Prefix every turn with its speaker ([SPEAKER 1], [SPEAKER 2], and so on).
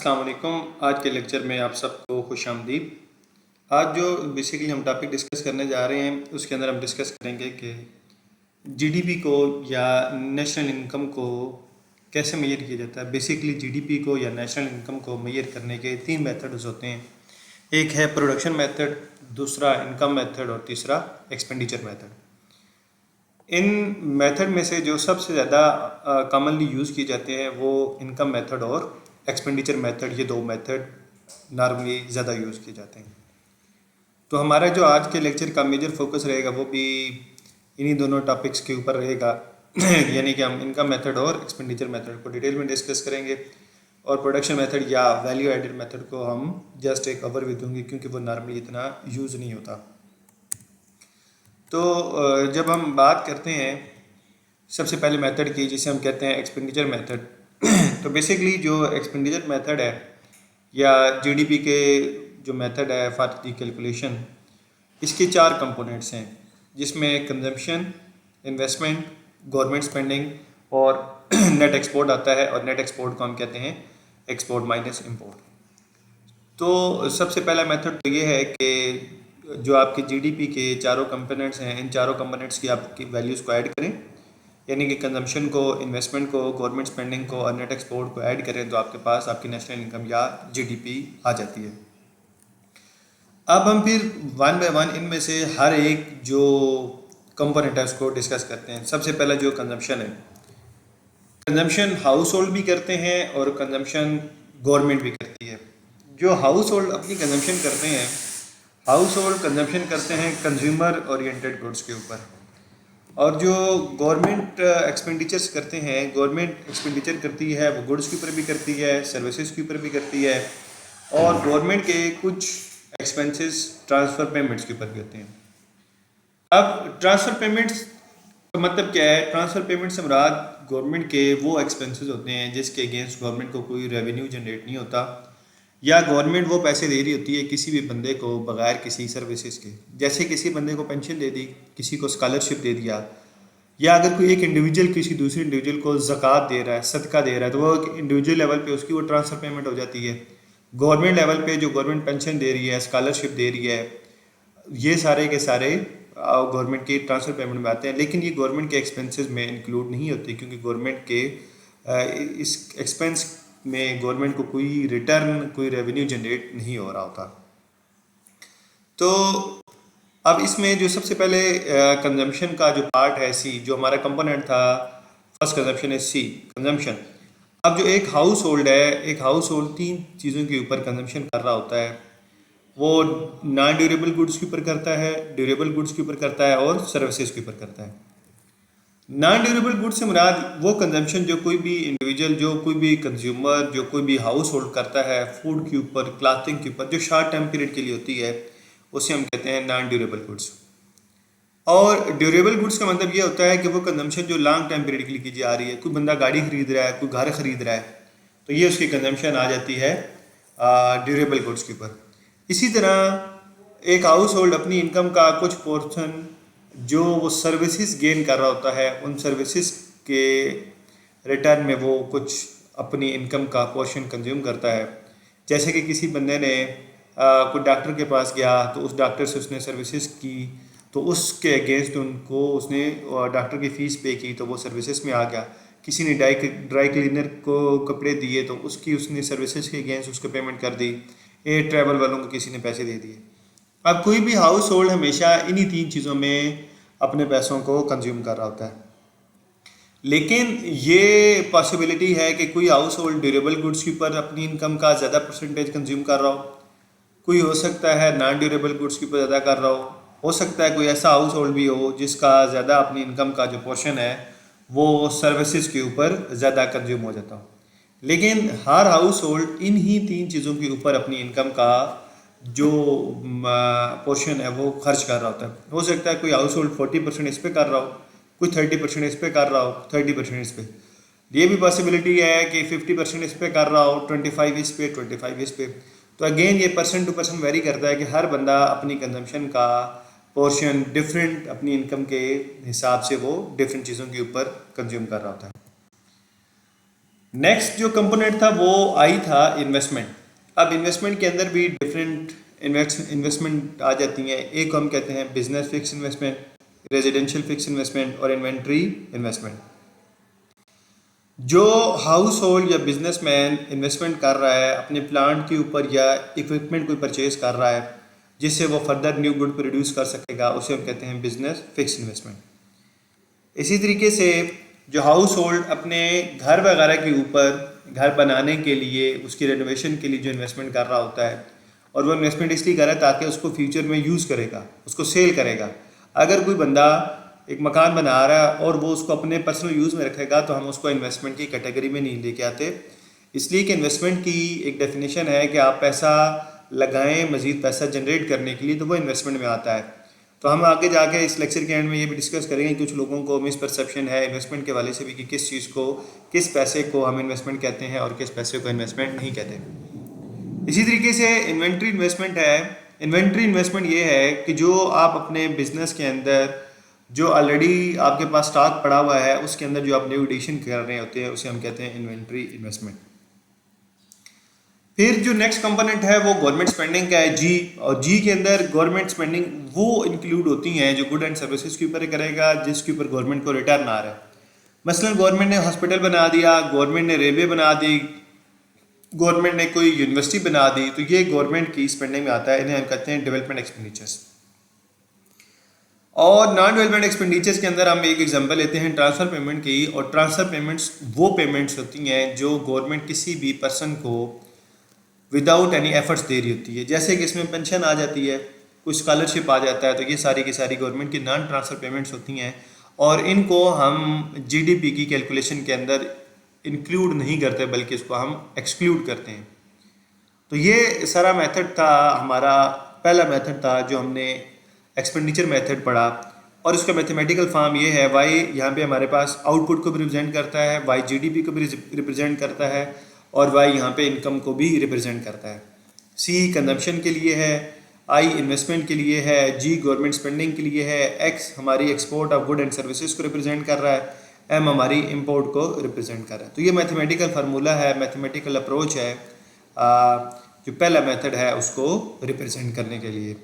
[SPEAKER 1] अस्सलाम वालेकुम। आज के लेक्चर में आप सबको खुश आमदीद। आज जो बेसिकली हम टॉपिक डिस्कस करने जा रहे हैं उसके अंदर हम डिस्कस करेंगे कि जीडीपी को या नेशनल इनकम को कैसे मेजर किया जाता है। बेसिकली जीडीपी को या नेशनल इनकम को मेजर करने के तीन मेथड्स होते हैं। एक है प्रोडक्शन मेथड, दूसरा इनकम मेथड और तीसरा एक्सपेंडिचर मेथड। इन मेथड में से जो सबसे ज़्यादा कॉमनली यूज़ किए जाते हैं वो इनकम मेथड और एक्सपेंडिचर मेथड, ये दो मेथड नॉर्मली ज़्यादा यूज़ किए जाते हैं। तो हमारा जो आज के लेक्चर का मेजर फोकस रहेगा वो भी इन्हीं दोनों टॉपिक्स के ऊपर रहेगा यानी कि हम इनकम मेथड और एक्सपेंडिचर मेथड को डिटेल में डिस्कस करेंगे और प्रोडक्शन मेथड या वैल्यू एडेड मेथड को हम जस्ट एक ओवरव्यू दूंगी क्योंकि वो नॉर्मली इतना यूज़ नहीं होता। तो जब हम बात करते हैं सबसे पहले मेथड की जिसे हम कहते हैं एक्सपेंडिचर मेथड तो बेसिकली जो एक्सपेंडिचर मेथड है या जीडीपी के जो मेथड है फॉर दी कैलकुलेशन, इसके चार कंपोनेंट्स हैं जिसमें कंजम्पशन, इन्वेस्टमेंट, गवर्नमेंट स्पेंडिंग और नेट एक्सपोर्ट आता है। और नेट एक्सपोर्ट को हम कहते हैं एक्सपोर्ट माइनस इंपोर्ट। तो सबसे पहला मेथड तो ये है कि जो आपके जीडीपी के चारों कंपोनेंट्स हैं, इन चारों कंपोनेंट्स की आपकी वैल्यूज़ को ऐड करें, यानी कि कंजम्पशन को, इन्वेस्टमेंट को, गवर्नमेंट स्पेंडिंग को और नेट एक्सपोर्ट को ऐड करें तो आपके पास आपकी नेशनल इनकम या जीडीपी आ जाती है। अब हम फिर वन बाय वन इनमें से हर एक जो कंपोनेंट है उसको डिस्कस करते हैं। सबसे पहला जो कंजम्पशन है, कंजम्पशन हाउस होल्ड भी करते हैं और कंजम्पशन गवर्नमेंट भी करती है। जो हाउस होल्ड अपनी कंजम्पशन करते हैं, हाउस होल्ड कंजम्पशन करते हैं कंज्यूमर ओरिएंटेड गुड्स के ऊपर, और जो गवर्नमेंट एक्सपेंडिचर्स करते हैं, गवर्नमेंट एक्सपेंडिचर करती है वो गुड्स के ऊपर भी करती है, सर्विसेज के ऊपर भी करती है, और गवर्नमेंट के कुछ एक्सपेंसेस ट्रांसफ़र पेमेंट्स के ऊपर भी होते हैं। अब ट्रांसफ़र पेमेंट्स का मतलब क्या है? ट्रांसफ़र पेमेंट से मुराद गवर्नमेंट के वो एक्सपेंसेस होते हैं जिसके अगेंस्ट गवर्नमेंट को कोई रेवेन्यू जनरेट नहीं होता, या गवर्नमेंट वो पैसे दे रही होती है किसी भी बंदे को बगैर किसी सर्विसेज के। जैसे किसी बंदे को पेंशन दे दी, किसी को स्कॉलरशिप दे दिया, या अगर कोई एक इंडिविजुअल किसी दूसरे इंडिविजुअल को ज़कात दे रहा है, सदका दे रहा है, तो वो एक इंडिविजुअल लेवल पे उसकी वो ट्रांसफ़र पेमेंट हो जाती है। गवर्नमेंट लेवल पे जो गवर्नमेंट पेंशन दे रही है, स्कॉलरशिप दे रही है, ये सारे के सारे गवर्नमेंट की ट्रांसफ़र पेमेंट में आते हैं, लेकिन ये गवर्नमेंट के एक्सपेंसेस में इंक्लूड नहीं होते क्योंकि गवर्नमेंट के इस एक्सपेंस में गवर्नमेंट को कोई रिटर्न, कोई रेवेन्यू जनरेट नहीं हो रहा होता। तो अब इसमें जो सबसे पहले कंजम्पशन का जो पार्ट है, सी, जो हमारा कंपोनेंट था, फर्स्ट कंजम्पशन है सी, कंजम्पशन। अब जो एक हाउस होल्ड है, एक हाउस होल्ड तीन चीज़ों के ऊपर कंजम्पशन कर रहा होता है। वो नॉन ड्यूरेबल गुड्स के ऊपर करता है, ड्यूरेबल गुड्स के ऊपर करता है और सर्विसेज के ऊपर करता है। नॉन ड्यूरेबल गुड्स से मुराद वो कंजम्पशन जो कोई भी इंडिविजुअल, जो कोई भी कंज्यूमर, जो कोई भी हाउस होल्ड करता है फूड के ऊपर, क्लॉथिंग के ऊपर, जो शॉर्ट टाइम पीरियड के लिए होती है, उसे हम कहते हैं नॉन ड्यूरेबल गुड्स। और ड्यूरेबल गुड्स का मतलब ये होता है कि वो कंजम्पशन जो लॉन्ग टाइम पीरियड के लिए की जा रही है। कोई बंदा गाड़ी खरीद रहा है, कोई घर खरीद रहा है, तो ये उसकी कंजम्पशन आ जाती है ड्यूरेबल गुड्स के ऊपर। इसी तरह एक हाउस होल्ड अपनी इनकम का कुछ पोर्शन जो वो सर्विसेज गेन कर रहा होता है, उन सर्विसेज के रिटर्न में वो कुछ अपनी इनकम का पोर्शन कंज्यूम करता है। जैसे कि किसी बंदे ने कोई डॉक्टर के पास गया तो उस डॉक्टर से उसने सर्विसेज की, तो उसके अगेंस्ट उनको उसने डॉक्टर की फ़ीस पे की तो वो सर्विसेज में आ गया। किसी ने ड्राई क्लीनर को कपड़े दिए तो उसकी उसने सर्विसेज के अगेंस्ट उसको पेमेंट कर दी। एयर ट्रैवल वालों को किसी ने पैसे दे दिए। अब कोई भी हाउस होल्ड हमेशा इन्हीं तीन चीज़ों में अपने पैसों को कंज्यूम कर रहा होता है, लेकिन ये पॉसिबिलिटी है कि कोई हाउस होल्ड ड्यूरेबल गुड्स के ऊपर अपनी इनकम का ज़्यादा परसेंटेज कंज्यूम कर रहा हो, कोई हो सकता है नॉन ड्यूरेबल गुड्स के ऊपर ज़्यादा कर रहा हो सकता है कोई ऐसा हाउस होल्ड भी हो जिसका ज़्यादा अपनी इनकम का जो पोर्शन है वो सर्विसेज के ऊपर ज़्यादा कंज्यूम हो जाता हो। लेकिन हर हाउस होल्ड इन ही तीन चीज़ों के ऊपर अपनी इनकम का जो पोर्शन है वो खर्च कर रहा होता है। हो सकता है कोई हाउस होल्ड 40% इस पे कर रहा हो, कोई 30% इस पे कर रहा हो, 30% इस पे। ये भी पॉसिबिलिटी है कि 50% इस पे कर रहा हो, 25 इस पे, 25 इस पे। तो अगेन ये पर्सन टू पर्सन वेरी करता है कि हर बंदा अपनी कंजम्पशन का पोर्शन डिफरेंट अपनी इनकम के हिसाब से वो डिफरेंट चीज़ों के ऊपर कंज्यूम कर रहा होता है। नेक्स्ट जो कंपोनेंट था वो आई था इन्वेस्टमेंट। अब इन्वेस्टमेंट के अंदर भी डिफरेंट इन्वेस्टमेंट आ जाती हैं। एक को हम कहते हैं business fix investment, residential fix investment और इन्वेंट्री इन्वेस्टमेंट। जो हाउस होल्ड या बिजनेसमैन इन्वेस्टमेंट कर रहा है अपने प्लांट के ऊपर या इक्विपमेंट कोई परचेज कर रहा है जिससे वो फर्दर न्यू गुड प्रोड्यूस कर सकेगा, उसे हम कहते हैं बिजनेस फिक्स इन्वेस्टमेंट। इसी तरीके से जो हाउस होल्ड अपने घर वगैरह के ऊपर घर बनाने के लिए उसकी रेनोवेशन के लिए जो इन्वेस्टमेंट कर रहा होता है, और वो इन्वेस्टमेंट इसलिए कर रहा है ताकि उसको फ्यूचर में यूज़ करेगा, उसको सेल करेगा। अगर कोई बंदा एक मकान बना रहा है और वो उसको अपने पर्सनल यूज़ में रखेगा तो हम उसको इन्वेस्टमेंट की कैटेगरी में नहीं लेके आते, इसलिए कि इन्वेस्टमेंट की एक डेफिनेशन है कि आप पैसा लगाएं मज़ीद पैसा जनरेट करने के लिए, तो वो इन्वेस्टमेंट में आता है। तो हम आगे जाके इस लेक्चर के एंड में ये भी डिस्कस करेंगे कुछ लोगों को मिसपरसेप्शन है इन्वेस्टमेंट के वाले से भी कि किस चीज़ को, किस पैसे को हम इन्वेस्टमेंट कहते हैं और किस पैसे को इन्वेस्टमेंट नहीं कहते। इसी तरीके से इन्वेंट्री इन्वेस्टमेंट है। इन्वेंट्री इन्वेस्टमेंट ये है कि जो आप अपने बिजनेस के अंदर जो ऑलरेडी आपके पास स्टॉक पड़ा हुआ है उसके अंदर जो आप न्यू एडिशन कर रहे होते हैं उसे हम कहते हैं इन्वेंट्री इन्वेस्टमेंट। फिर जो नेक्स्ट कंपोनेंट है वो गवर्नमेंट स्पेंडिंग का है, जी। और जी के अंदर गवर्नमेंट स्पेंडिंग वो इंक्लूड होती हैं जो गुड एंड सर्विसेज के ऊपर करेगा जिसके ऊपर गवर्नमेंट को रिटर्न आ रहा है। मसलन गवर्नमेंट ने हॉस्पिटल बना दिया, गवर्नमेंट ने रेलवे बना दी, गवर्नमेंट ने कोई यूनिवर्सिटी बना दी, तो ये गवर्नमेंट की स्पेंडिंग में आता है, इन्हें हम कहते हैं डेवलपमेंट एक्सपेंडिचर्स। और नॉन डेवलपमेंट एक्सपेंडिचर्स के अंदर हम एक एग्जांपल लेते हैं ट्रांसफ़र पेमेंट की। और ट्रांसफ़र पेमेंट्स वो पेमेंट्स होती हैं जो गवर्नमेंट किसी भी पर्सन को विदाउट एनी एफर्ट्स दे रही होती है, जैसे कि इसमें पेंशन आ जाती है, कुछ स्कॉलरशिप आ जाता है, तो ये सारी की सारी गवर्नमेंट की नॉन ट्रांसफ़र पेमेंट्स होती हैं और इनको हम जीडीपी की कैलकुलेशन के अंदर इंक्लूड नहीं करते बल्कि इसको हम एक्सक्लूड करते हैं। तो ये सारा मेथड था, हमारा पहला मेथड था जो हमने एक्सपेंडिचर मेथड पढ़ा। और इसका मैथमेटिकल फॉर्म ये है, वाई यहाँ पे हमारे पास आउटपुट को भी रिप्रेजेंट करता है, वाई जीडीपी को भी रिप्रेजेंट करता है और वाई यहाँ पे इनकम को भी रिप्रेजेंट करता है। सी कंजम्पशन के लिए है, आई इन्वेस्टमेंट के लिए है, जी गवर्नमेंट स्पेंडिंग के लिए है, एक्स हमारी export of good and services को रिप्रेजेंट कर रहा है, एम हमारी इंपोर्ट को रिप्रेजेंट कर रहा है। तो ये मैथमेटिकल फार्मूला है, मैथमेटिकल अप्रोच है जो पहला मेथड है उसको रिप्रेजेंट करने के लिए।